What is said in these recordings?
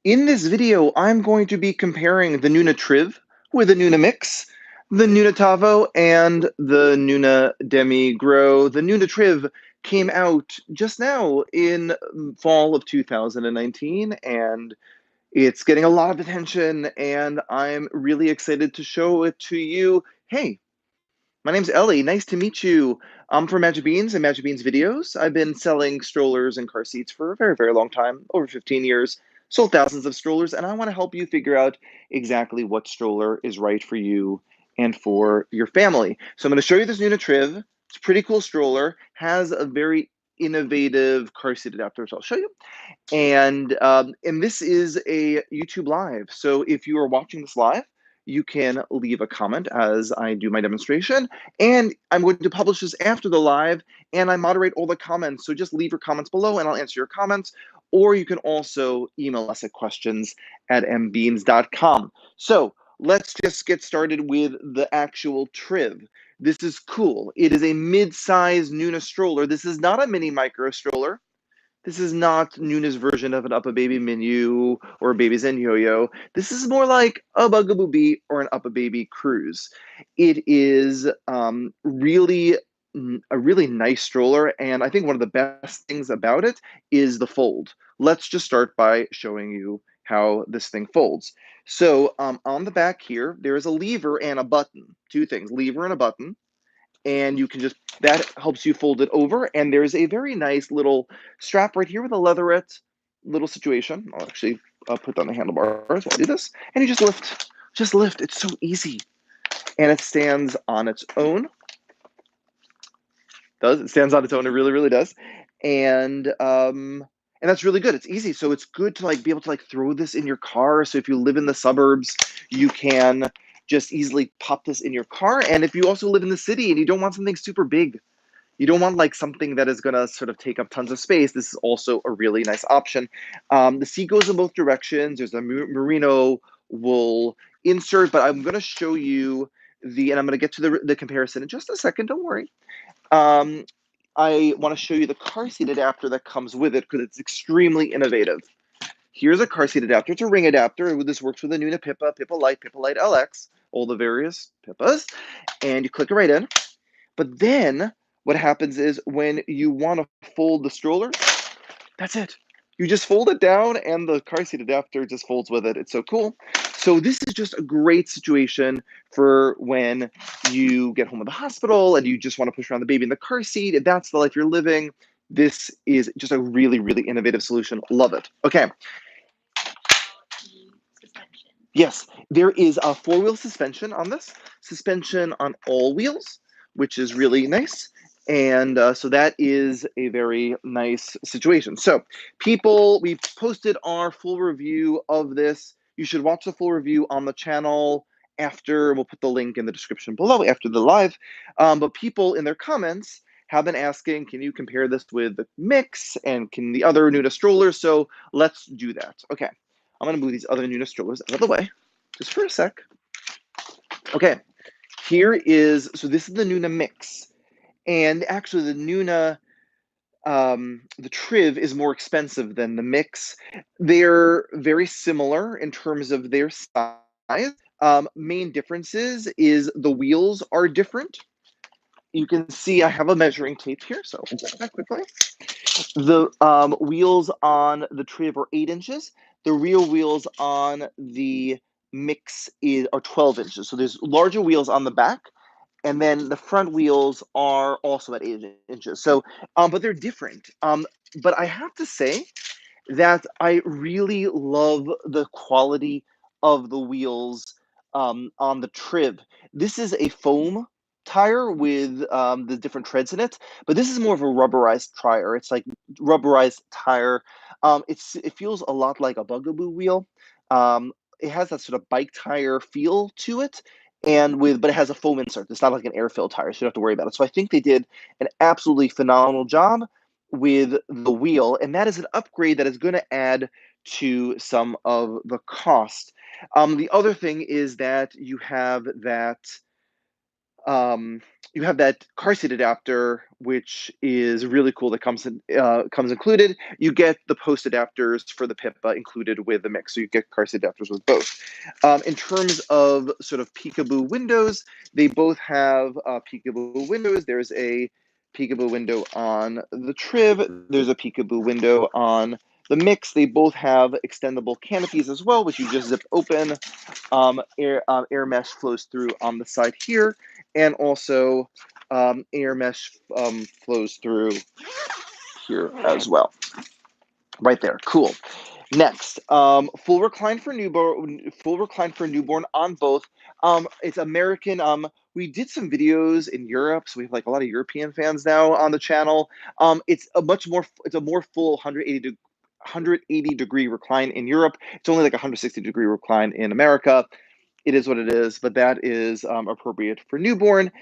In this video, I'm going to be comparing the Nuna TRIV with the Nuna MIXX, the Nuna TAVO, and the Nuna DEMI Grow. The Nuna TRIV came out just now in fall of 2019, and it's getting a lot of attention, and I'm really excited to show it to you. Hey, my name's Ellie. Nice to meet you. I'm from Magic Beans and Magic Beans Videos. I've been selling strollers and car seats for a very, very long time, over 15 years. Sold thousands of strollers, and I want to help you figure out exactly what stroller is right for you and for your family. So I'm going to show you this Nuna TRIV. It's a pretty cool stroller. Has a very innovative car seat adapter, which I'll show you. And this is a YouTube live. So if you are watching this live, you can leave a comment as I do my demonstration. And I'm going to publish this after the live, and I moderate all the comments. So just leave your comments below, and I'll answer your comments. Or you can also email us at questions@mbeans.com. So let's just get started with the actual TRIV. This is cool. It is a mid-size Nuna stroller. This is not a mini micro stroller. This is not Nuna's version of an Up a Baby Menu or a Baby Zen Yo-Yo. This is more like a Bugaboo Beat or an Up a Baby Cruise. It is really a really nice stroller, and I think one of the best things about it is the fold. Let's just start by showing you how this thing folds. So on the back here, there is a lever and a button. Two things, lever and a button, and you can just, that helps you fold it over. And there's a very nice little strap right here with a leatherette little situation. I'll actually put down the handlebars while I do this. And you just lift. It's so easy. And it stands on its own. It stands on its own. It really, really does. And that's really good. It's easy. So it's good to like be able to like throw this in your car. So if you live in the suburbs, you can just easily pop this in your car. And if you also live in the city and you don't want something super big, you don't want like something that is going to sort of take up tons of space, this is also a really nice option. The seat goes in both directions. There's a merino wool insert, but I'm going to show you and I'm going to get to the comparison in just a second. Don't worry. I want to show you the car seat adapter that comes with it because it's extremely innovative. Here's a car seat adapter. It's a ring adapter. This works with the Nuna Pippa, Pippa Lite, Pippa Lite LX, all the various Pippas, and you click it right in. But then what happens is when you want to fold the stroller, that's it. You just fold it down and the car seat adapter just folds with it. It's so cool. So this is just a great situation for when you get home from the hospital and you just want to push around the baby in the car seat. If that's the life you're living, this is just a really, really innovative solution. Love it. Okay. Yes, there is a four-wheel suspension on this, suspension on all wheels, which is really nice. And so that is a very nice situation. So we've posted our full review of this. You should watch the full review on the channel after. We'll put the link in the description below after the live. But people in their comments have been asking, can you compare this with the MIXX and can the other Nuna strollers? So let's do that. Okay. I'm going to move these other Nuna strollers out of the way just for a sec. Okay, so this is the Nuna MIXX. And actually the Nuna, the TRIV is more expensive than the MIXX. They're very similar in terms of their size. Main differences is the wheels are different. You can see I have a measuring tape here, so I'll grab that quickly. The wheels on the TRIV are 8 inches. The rear wheels on the MIXX are 12 inches. So there's larger wheels on the back, and then the front wheels are also at 8 inches. So, but they're different. But I have to say that I really love the quality of the wheels on the TRIV. This is a foam tire with the different treads in it, but this is more of a rubberized tire. It's like rubberized tire. It feels a lot like a Bugaboo wheel. It has that sort of bike tire feel to it, but it has a foam insert. It's not like an air-filled tire, so you don't have to worry about it. So I think they did an absolutely phenomenal job with the wheel, and that is an upgrade that is going to add to some of the cost. The other thing is that you have that you have that car seat adapter, which is really cool. That comes included. You get the post adapters for the Pippa included with the MIXX, so you get car seat adapters with both. In terms of sort of Peekaboo windows, they both have Peekaboo windows. There's a Peekaboo window on the TRIV. There's a Peekaboo window on the MIXX. They both have extendable canopies as well, which you just zip open. Air mesh flows through on the side here, and also air mesh flows through here as well. Right there, cool. Next, full recline for newborn on both. It's American. We did some videos in Europe, so we have like a lot of European fans now on the channel. It's a more full 180 degree recline in Europe. It's only like 160-degree recline in America. It is what it is, but that is appropriate for newborn.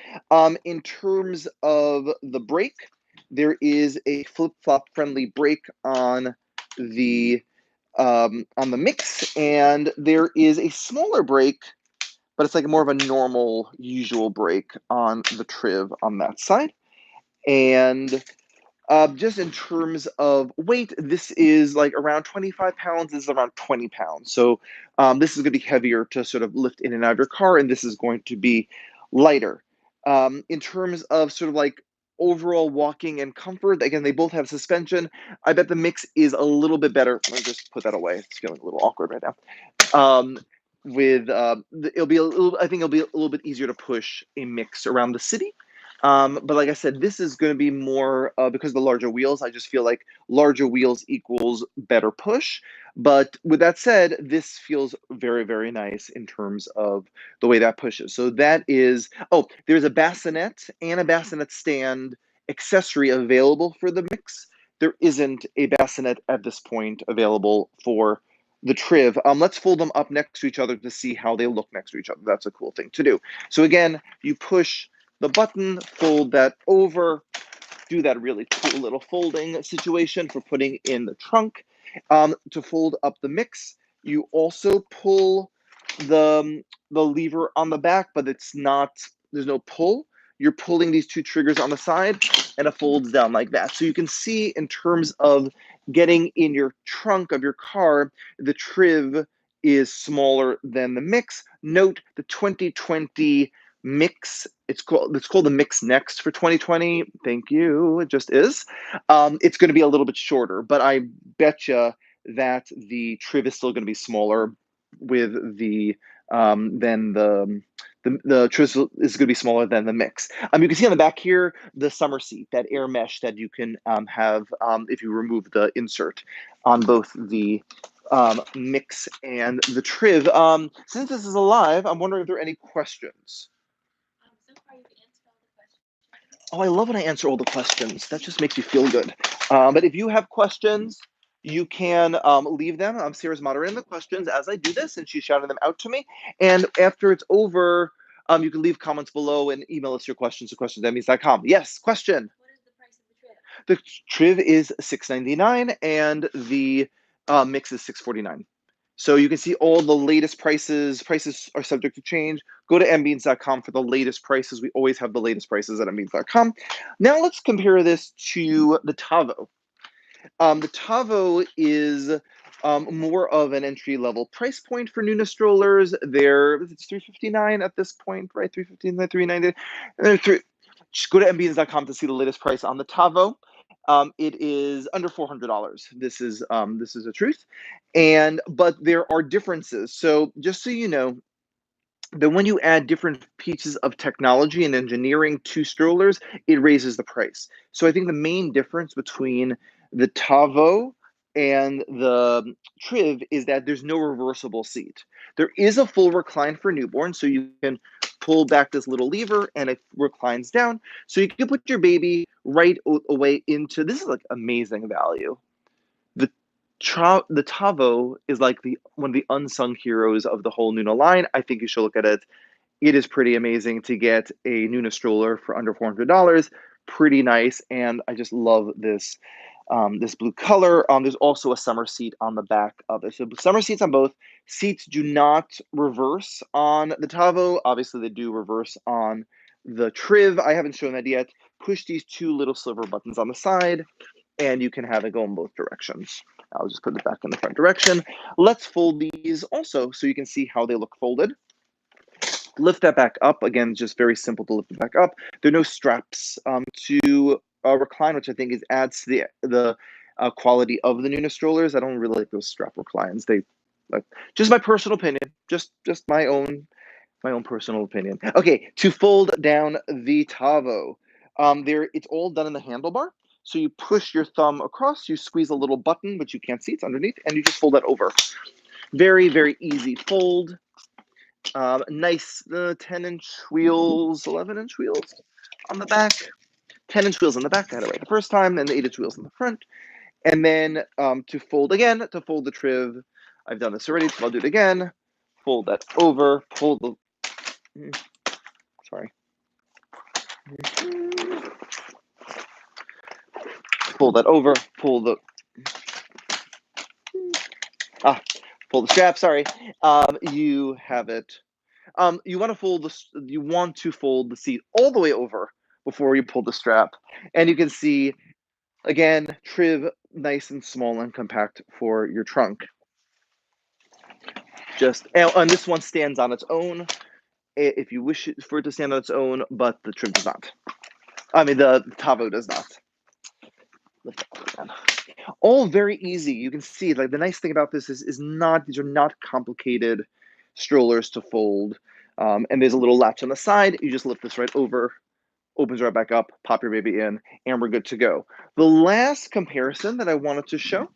In terms of the brake, there is a flip-flop friendly brake on the MIXX, and there is a smaller brake, but it's like more of a normal, usual brake on the TRIV on that side. And just in terms of weight, this is like around 25 pounds. This is around 20 pounds. So this is going to be heavier to sort of lift in and out of your car, and this is going to be lighter. In terms of sort of like overall walking and comfort, again, they both have suspension. I bet the MIXX is a little bit better. Let me just put that away. It's feeling a little awkward right now. It'll be a little. I think it'll be a little bit easier to push a MIXX around the city. But like I said, this is going to be more because of the larger wheels. I just feel like larger wheels equals better push. But with that said, this feels very, very nice in terms of the way that pushes. So that is, oh, there's a bassinet and a bassinet stand accessory available for the MIXX. There isn't a bassinet at this point available for the TRIV. Let's fold them up next to each other to see how they look next to each other. That's a cool thing to do. So again, you push the button, fold that over, do that really cool little folding situation for putting in the trunk. To fold up the MIXX, you also pull the lever on the back, but there's no pull. You're pulling these two triggers on the side, and it folds down like that. So you can see in terms of getting in your trunk of your car, the TRIV is smaller than the MIXX. Note the 2020 MIXX. It's called the MIXX Next for 2020. Thank you. It just is. It's going to be a little bit shorter, but I betcha that the TRIV is still going to be smaller with the than the TRIV is going to be smaller than the MIXX. You can see on the back here the summer seat, that air mesh that you can have if you remove the insert on both the MIXX and the TRIV. Since this is alive, I'm wondering if there are any questions. Oh, I love when I answer all the questions. That just makes me feel good. But if you have questions, you can leave them. Sarah's moderating the questions as I do this, and she's shouting them out to me. And after it's over, you can leave comments below and email us your questions to questions@nuna.com. Yes, question. What is the price of the TRIV? The TRIV is $699, and the MIXX is $649. So you can see all the latest prices. Prices are subject to change. Go to mbeans.com for the latest prices. We always have the latest prices at mbeans.com. Now let's compare this to the TAVO. The TAVO is more of an entry-level price point for Nuna strollers. It's $359 at this point, right? $359, $390. Just go to mbeans.com to see the latest price on the TAVO. It is under $400. This is the truth, but there are differences. So just so you know, that when you add different pieces of technology and engineering to strollers, it raises the price. So I think the main difference between the TAVO and the TRIV is that there's no reversible seat. There is a full recline for newborn, so you can pull back this little lever and it reclines down. So you can put your baby right away into, this is like amazing value. The TAVO is like one of the unsung heroes of the whole Nuna line. I think you should look at it. It is pretty amazing to get a Nuna stroller for under $400. Pretty nice, and I just love this this blue color. There's also a summer seat on the back of it. So summer seats on both. Seats do not reverse on the TAVO. Obviously, they do reverse on The TRIV, I haven't shown that yet. Push these two little silver buttons on the side, and you can have it go in both directions. I'll just put it back in the front direction. Let's fold these also so you can see how they look folded. Lift that back up. Again, just very simple to lift it back up. There are no straps to recline, which I think adds to the quality of the Nuna strollers. I don't really like those strap reclines. They, just my personal opinion, just my own personal opinion. Okay, to fold down the TAVO, it's all done in the handlebar. So you push your thumb across, you squeeze a little button, which you can't see, it's underneath, and you just fold that over. Very, very easy fold. Nice 10-inch wheels, 11-inch wheels on the back. 10-inch wheels on the back, I had it right the first time, and the 8-inch wheels in the front. And then to fold the TRIV, I've done this already, so I'll do it again. Fold that over, pull the, sorry. Pull that over, pull the strap, sorry. You have it. You want to fold the seat all the way over before you pull the strap. And you can see, again, TRIV, nice and small and compact for your trunk. And this one stands on its own if you wish for it to stand on its own, but the TRIV does not. I mean, the TAVO does not. Lift that down. All very easy. You can see, like, the nice thing about this is these are not complicated strollers to fold. And there's a little latch on the side. You just lift this right over, opens right back up, pop your baby in, and we're good to go. The last comparison that I wanted to show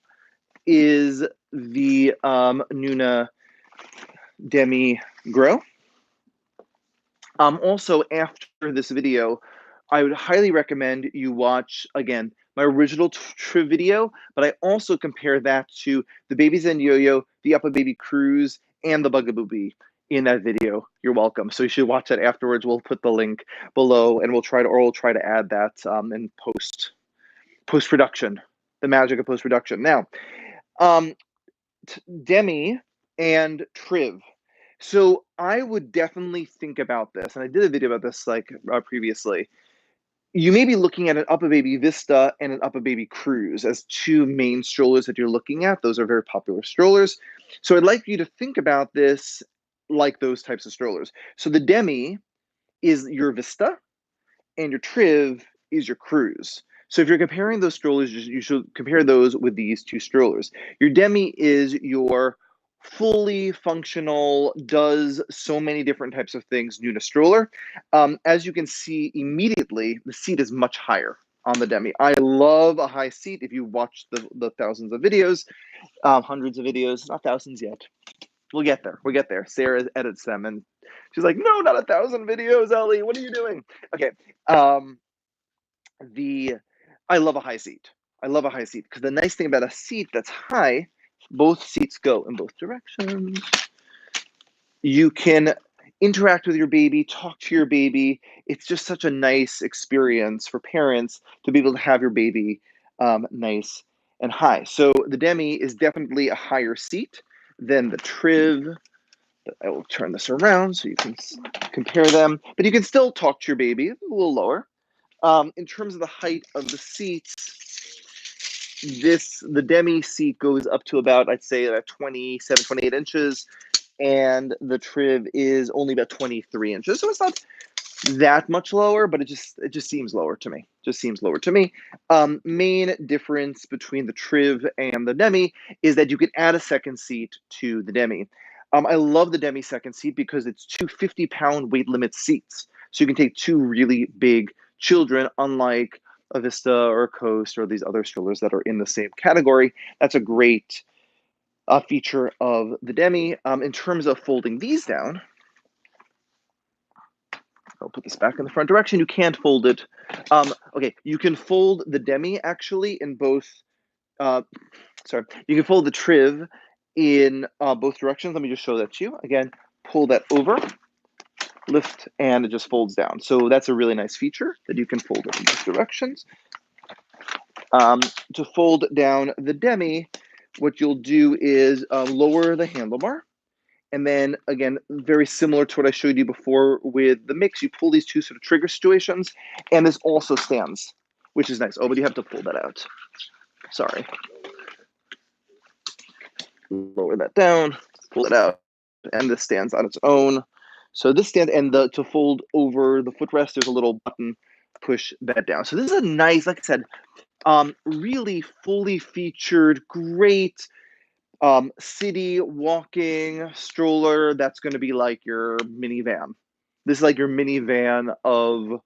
is the Nuna DEMI Grow. Also, after this video, I would highly recommend you watch, again, my original TRIV video, but I also compare that to the Baby Zen Yo-Yo, the Upper Baby Cruise, and the Bugaboo Bee in that video. You're welcome. So you should watch that afterwards. We'll put the link below, and we'll try to add that in post-production, the magic of post-production. Now, DEMI and TRIV. So I would definitely think about this, and I did a video about this previously. You may be looking at an Upper Baby Vista and an Upper Baby Cruise as two main strollers that you're looking at. Those are very popular strollers. So I'd like you to think about this like those types of strollers. So the DEMI is your Vista, and your TRIV is your Cruise. So if you're comparing those strollers, you should compare those with these two strollers. Your DEMI is your fully functional, does so many different types of things Nuna stroller. As you can see immediately, the seat is much higher on the DEMI. I love a high seat. If you watch the thousands of videos, hundreds of videos, not thousands yet. We'll get there. We'll get there. Sarah edits them, and she's like, "No, not 1,000 videos, Ellie. What are you doing?" Okay. I love a high seat. I love a high seat because the nice thing about a seat that's high, both seats go in both directions. You can interact with your baby, talk to your baby. It's just such a nice experience for parents to be able to have your baby nice and high. So the DEMI is definitely a higher seat than the TRIV. I will turn this around so you can compare them, but you can still talk to your baby a little lower. In terms of the height of the seats, the DEMI seat goes up to about, I'd say, 27, 28 inches, and the TRIV is only about 23 inches. So it's not that much lower, but it just seems lower to me. Just seems lower to me. Main difference between the TRIV and the DEMI is that you can add a second seat to the DEMI. I love the DEMI second seat because it's two 50-pound weight limit seats. So you can take two really big children, unlike a Vista or a Coast or these other strollers that are in the same category. That's a great feature of the DEMI. In terms of folding these down, I'll put this back in the front direction. You can't fold it. Okay, you can fold the DEMI actually in both. You can fold the TRIV in both directions. Let me just show that to you. Again, pull that over, lift, and it just folds down. So that's a really nice feature that you can fold it in both directions. To fold down the DEMI, what you'll do is lower the handlebar, And then again, very similar to what I showed you before with the MIXX, you pull these two sort of trigger situations, and this also stands, which is nice. Oh, but you have to pull that out. Sorry. Lower that down, pull it out, and this stands on its own. So this stand, and to fold over the footrest, there's a little button, push that down. So this is a nice, like I said, really fully featured, great city walking stroller that's going to be like your minivan. This is like your minivan of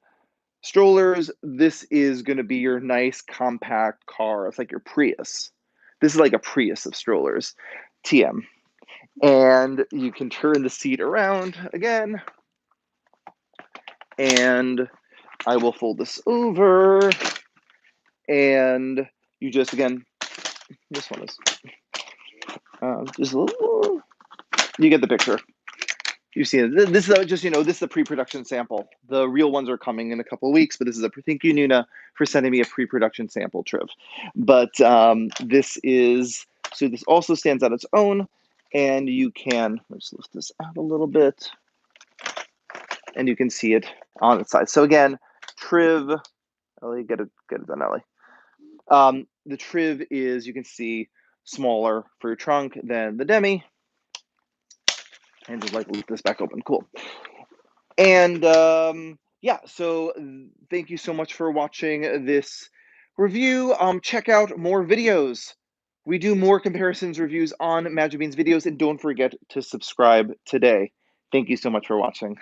strollers. This is going to be your nice compact car. It's like your Prius. This is like a Prius of strollers. TM. And you can turn the seat around again. And I will fold this over. And you just, again, this one is just a little, you get the picture. You see it. This is just, this is a pre-production sample. The real ones are coming in a couple of weeks, but this is thank you, Nuna, for sending me a pre-production sample, Triv. But this is, so this also stands on its own, and you can, let's lift this out a little bit, and you can see it on its side. So again, TRIV, Ellie, get it done, Ellie. The TRIV is, you can see, smaller for your trunk than the DEMI. And just like lift this back open, cool. And yeah, so thank you so much for watching this review. Check out more videos. We do more comparisons reviews on Magic Bean's videos, and don't forget to subscribe today. Thank you so much for watching.